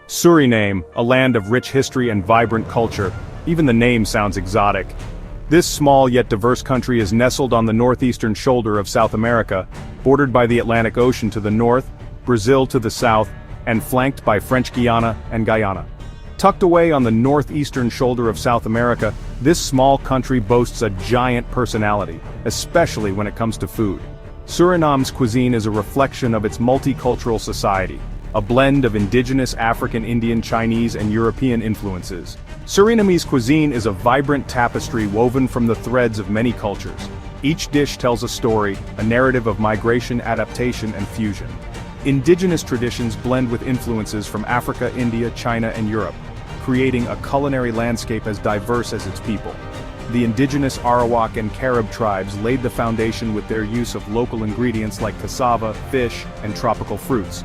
Suriname, a land of rich history and vibrant culture. Even the name sounds exotic. This small yet diverse country is nestled on the northeastern shoulder of South America, bordered by the Atlantic Ocean to the north, Brazil to the south, and flanked by French Guiana and Guyana. Tucked away on the northeastern shoulder of South America, this small country boasts a giant personality, especially when it comes to food. Suriname's cuisine is a reflection of its multicultural society, a blend of indigenous African, Indian, Chinese, and European influences. Surinamese cuisine is a vibrant tapestry woven from the threads of many cultures. Each dish tells a story, a narrative of migration, adaptation, and fusion. Indigenous traditions blend with influences from Africa, India, China, and Europe, creating a culinary landscape as diverse as its people. The indigenous Arawak and Carib tribes laid the foundation with their use of local ingredients like cassava, fish, and tropical fruits.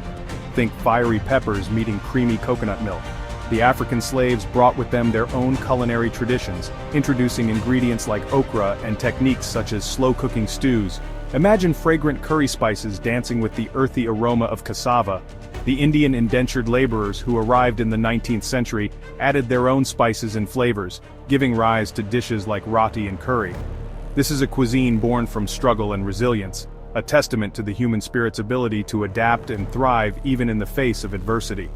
Think fiery peppers meeting creamy coconut milk. The African slaves brought with them their own culinary traditions, introducing ingredients like okra and techniques such as slow-cooking stews. Imagine fragrant curry spices dancing with the earthy aroma of cassava. The Indian indentured laborers who arrived in the 19th century added their own spices and flavors, giving rise to dishes like roti and curry. This is a cuisine born from struggle and resilience, a testament to the human spirit's ability to adapt and thrive even in the face of adversity.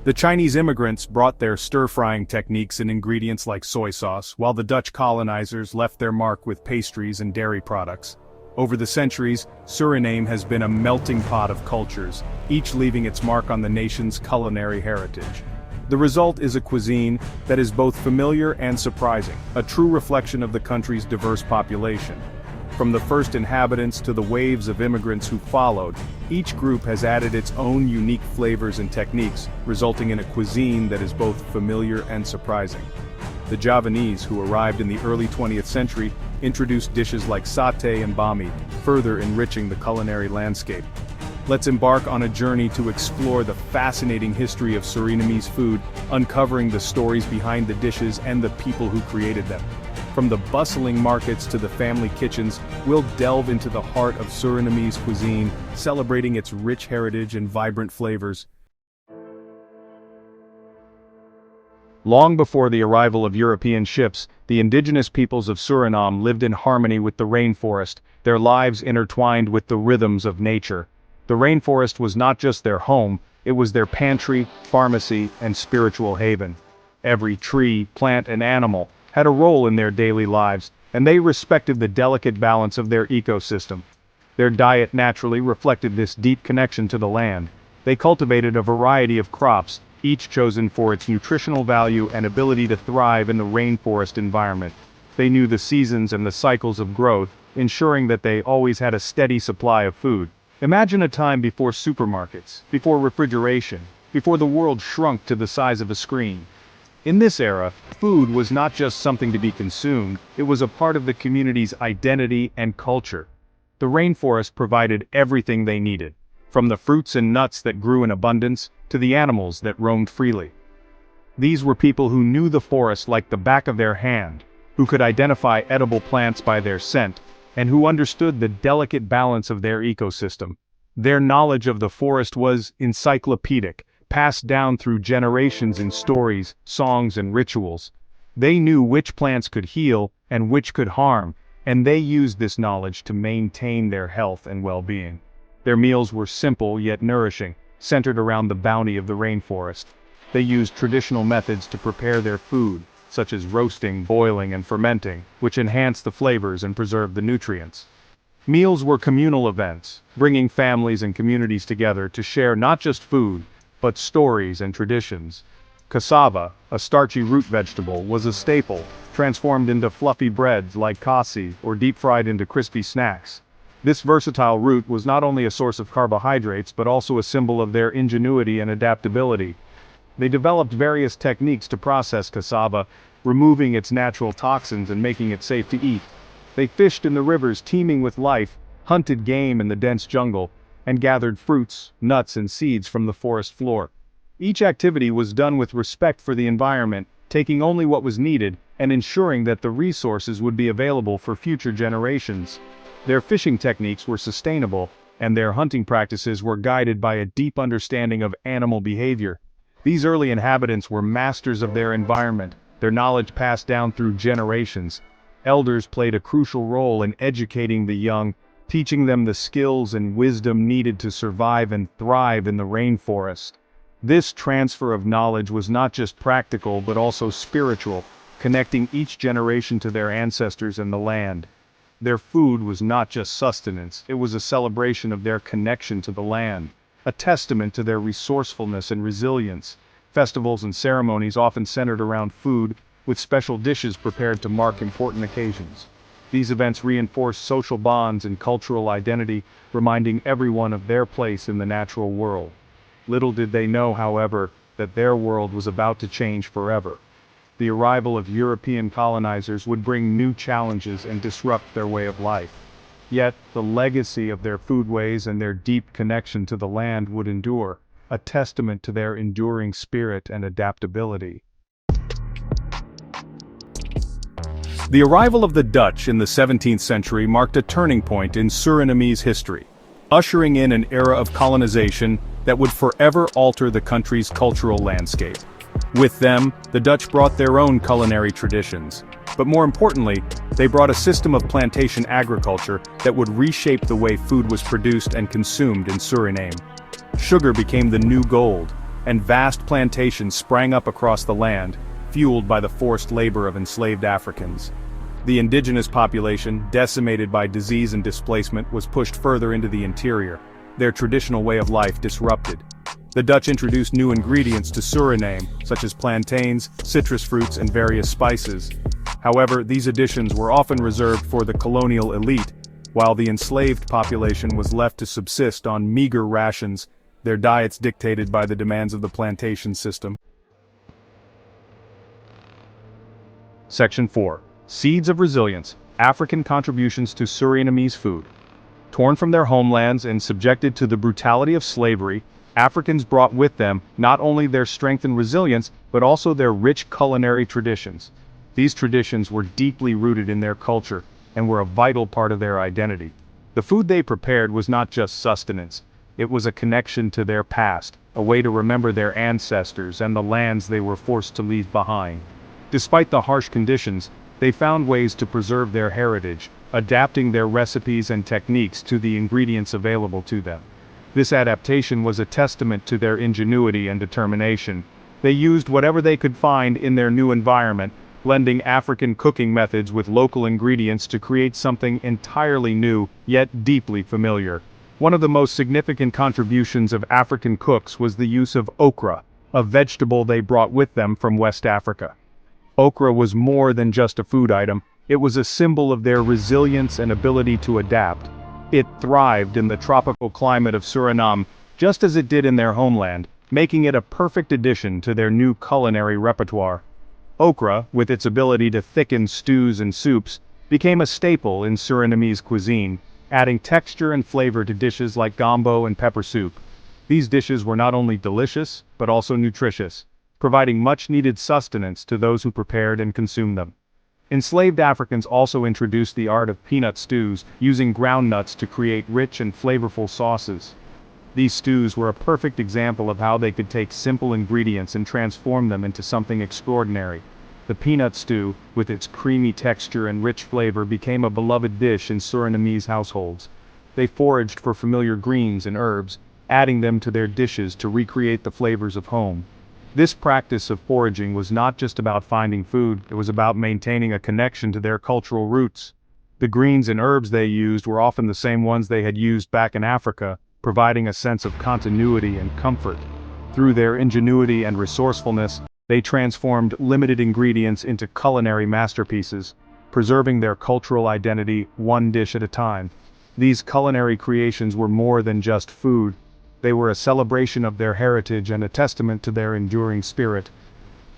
The Chinese immigrants brought their stir-frying techniques and ingredients like soy sauce, while the Dutch colonizers left their mark with pastries and dairy products. Over the centuries, Suriname has been a melting pot of cultures, each leaving its mark on the nation's culinary heritage. The result is a cuisine that is both familiar and surprising, a true reflection of the country's diverse population. From the first inhabitants to the waves of immigrants who followed, each group has added its own unique flavors and techniques, resulting in a cuisine that is both familiar and surprising. The Javanese, who arrived in the early 20th century, introduced dishes like satay and bami, further enriching the culinary landscape. Let's embark on a journey to explore the fascinating history of Surinamese food, uncovering the stories behind the dishes and the people who created them. From the bustling markets to the family kitchens, we'll delve into the heart of Surinamese cuisine, celebrating its rich heritage and vibrant flavors. Long before the arrival of European ships, the indigenous peoples of Suriname lived in harmony with the rainforest, their lives intertwined with the rhythms of nature. The rainforest was not just their home, it was their pantry, pharmacy, and spiritual haven. Every tree, plant, and animal had a role in their daily lives, and they respected the delicate balance of their ecosystem. Their diet naturally reflected this deep connection to the land. They cultivated a variety of crops, each chosen for its nutritional value and ability to thrive in the rainforest environment. They knew the seasons and the cycles of growth, ensuring that they always had a steady supply of food. Imagine a time before supermarkets, before refrigeration, before the world shrunk to the size of a screen. In this era, food was not just something to be consumed, it was a part of the community's identity and culture. The rainforest provided everything they needed, from the fruits and nuts that grew in abundance, to the animals that roamed freely. These were people who knew the forest like the back of their hand, who could identify edible plants by their scent, and who understood the delicate balance of their ecosystem. Their knowledge of the forest was encyclopedic, passed down through generations in stories, songs, and rituals. They knew which plants could heal and which could harm, and they used this knowledge to maintain their health and well-being. Their meals were simple yet nourishing, centered around the bounty of the rainforest. They used traditional methods to prepare their food, such as roasting, boiling, and fermenting, which enhanced the flavors and preserved the nutrients. Meals were communal events, bringing families and communities together to share not just food, but stories and traditions. Cassava, a starchy root vegetable, was a staple, transformed into fluffy breads like kasi or deep-fried into crispy snacks. This versatile root was not only a source of carbohydrates but also a symbol of their ingenuity and adaptability. They developed various techniques to process cassava, removing its natural toxins and making it safe to eat. They fished in the rivers teeming with life, hunted game in the dense jungle, and gathered fruits, nuts, and seeds from the forest floor. Each activity was done with respect for the environment, taking only what was needed and ensuring that the resources would be available for future generations. Their fishing techniques were sustainable, and their hunting practices were guided by a deep understanding of animal behavior. These early inhabitants were masters of their environment, their knowledge passed down through generations. Elders played a crucial role in educating the young, teaching them the skills and wisdom needed to survive and thrive in the rainforest. This transfer of knowledge was not just practical but also spiritual, connecting each generation to their ancestors and the land. Their food was not just sustenance, it was a celebration of their connection to the land, a testament to their resourcefulness and resilience. Festivals and ceremonies often centered around food, with special dishes prepared to mark important occasions. These events reinforced social bonds and cultural identity, reminding everyone of their place in the natural world. Little did they know, however, that their world was about to change forever. The arrival of European colonizers would bring new challenges and disrupt their way of life. Yet, the legacy of their foodways and their deep connection to the land would endure, a testament to their enduring spirit and adaptability. The arrival of the Dutch in the 17th century marked a turning point in Surinamese history, ushering in an era of colonization that would forever alter the country's cultural landscape. With them, the Dutch brought their own culinary traditions, but more importantly, they brought a system of plantation agriculture that would reshape the way food was produced and consumed in Suriname. Sugar became the new gold, and vast plantations sprang up across the land, fueled by the forced labor of enslaved Africans. The indigenous population, decimated by disease and displacement, was pushed further into the interior, their traditional way of life disrupted. The Dutch introduced new ingredients to Suriname, such as plantains, citrus fruits, and various spices. However, these additions were often reserved for the colonial elite, while the enslaved population was left to subsist on meager rations, their diets dictated by the demands of the plantation system. Section 4. Seeds of Resilience: African Contributions to Surinamese Food. Torn from their homelands and subjected to the brutality of slavery, Africans brought with them not only their strength and resilience, but also their rich culinary traditions. These traditions were deeply rooted in their culture, and were a vital part of their identity. The food they prepared was not just sustenance, it was a connection to their past, a way to remember their ancestors and the lands they were forced to leave behind. Despite the harsh conditions, they found ways to preserve their heritage, adapting their recipes and techniques to the ingredients available to them. This adaptation was a testament to their ingenuity and determination. They used whatever they could find in their new environment, blending African cooking methods with local ingredients to create something entirely new, yet deeply familiar. One of the most significant contributions of African cooks was the use of okra, a vegetable they brought with them from West Africa. Okra was more than just a food item, it was a symbol of their resilience and ability to adapt. It thrived in the tropical climate of Suriname, just as it did in their homeland, making it a perfect addition to their new culinary repertoire. Okra, with its ability to thicken stews and soups, became a staple in Surinamese cuisine, adding texture and flavor to dishes like gombo and pepper soup. These dishes were not only delicious, but also nutritious, providing much-needed sustenance to those who prepared and consumed them. Enslaved Africans also introduced the art of peanut stews, using ground nuts to create rich and flavorful sauces. These stews were a perfect example of how they could take simple ingredients and transform them into something extraordinary. The peanut stew, with its creamy texture and rich flavor, became a beloved dish in Surinamese households. They foraged for familiar greens and herbs, adding them to their dishes to recreate the flavors of home. This practice of foraging was not just about finding food, it was about maintaining a connection to their cultural roots. The greens and herbs they used were often the same ones they had used back in Africa, providing a sense of continuity and comfort. Through their ingenuity and resourcefulness, they transformed limited ingredients into culinary masterpieces, preserving their cultural identity one dish at a time. These culinary creations were more than just food. They were a celebration of their heritage and a testament to their enduring spirit.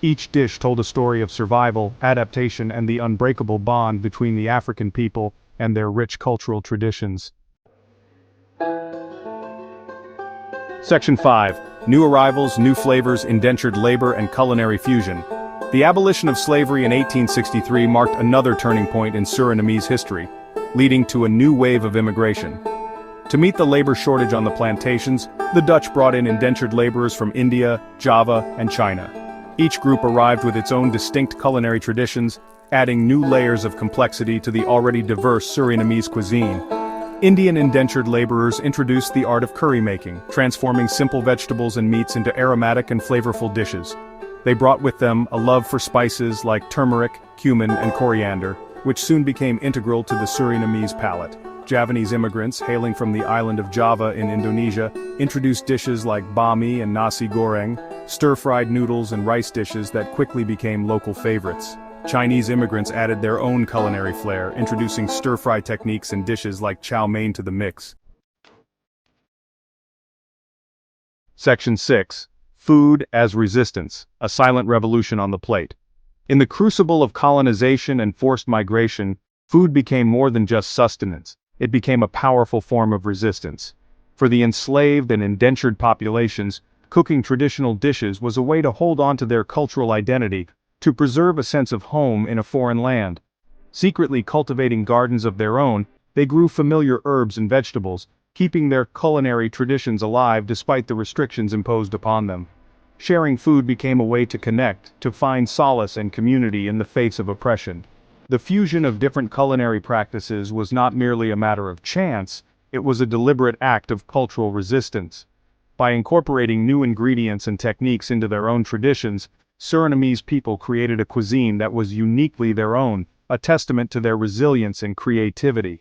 Each dish told a story of survival, adaptation, and the unbreakable bond between the African people and their rich cultural traditions. Section 5. New Arrivals, New Flavors, Indentured Labor, and Culinary Fusion. The abolition of slavery in 1863 marked another turning point in Surinamese history, leading to a new wave of immigration. To meet the labor shortage on the plantations, the Dutch brought in indentured laborers from India, Java, and China. Each group arrived with its own distinct culinary traditions, adding new layers of complexity to the already diverse Surinamese cuisine. Indian indentured laborers introduced the art of curry making, transforming simple vegetables and meats into aromatic and flavorful dishes. They brought with them a love for spices like turmeric, cumin, and coriander, which soon became integral to the Surinamese palate. Javanese immigrants, hailing from the island of Java in Indonesia, introduced dishes like bami and nasi goreng, stir-fried noodles and rice dishes that quickly became local favorites. Chinese immigrants added their own culinary flair, introducing stir-fry techniques and dishes like chow mein to the mix. Section 6. Food as Resistance, a Silent Revolution on the Plate. In the crucible of colonization and forced migration, food became more than just sustenance. It became a powerful form of resistance. For the enslaved and indentured populations, cooking traditional dishes was a way to hold on to their cultural identity, to preserve a sense of home in a foreign land. Secretly cultivating gardens of their own, they grew familiar herbs and vegetables, keeping their culinary traditions alive despite the restrictions imposed upon them. Sharing food became a way to connect, to find solace and community in the face of oppression. The fusion of different culinary practices was not merely a matter of chance, it was a deliberate act of cultural resistance. By incorporating new ingredients and techniques into their own traditions, Surinamese people created a cuisine that was uniquely their own, a testament to their resilience and creativity.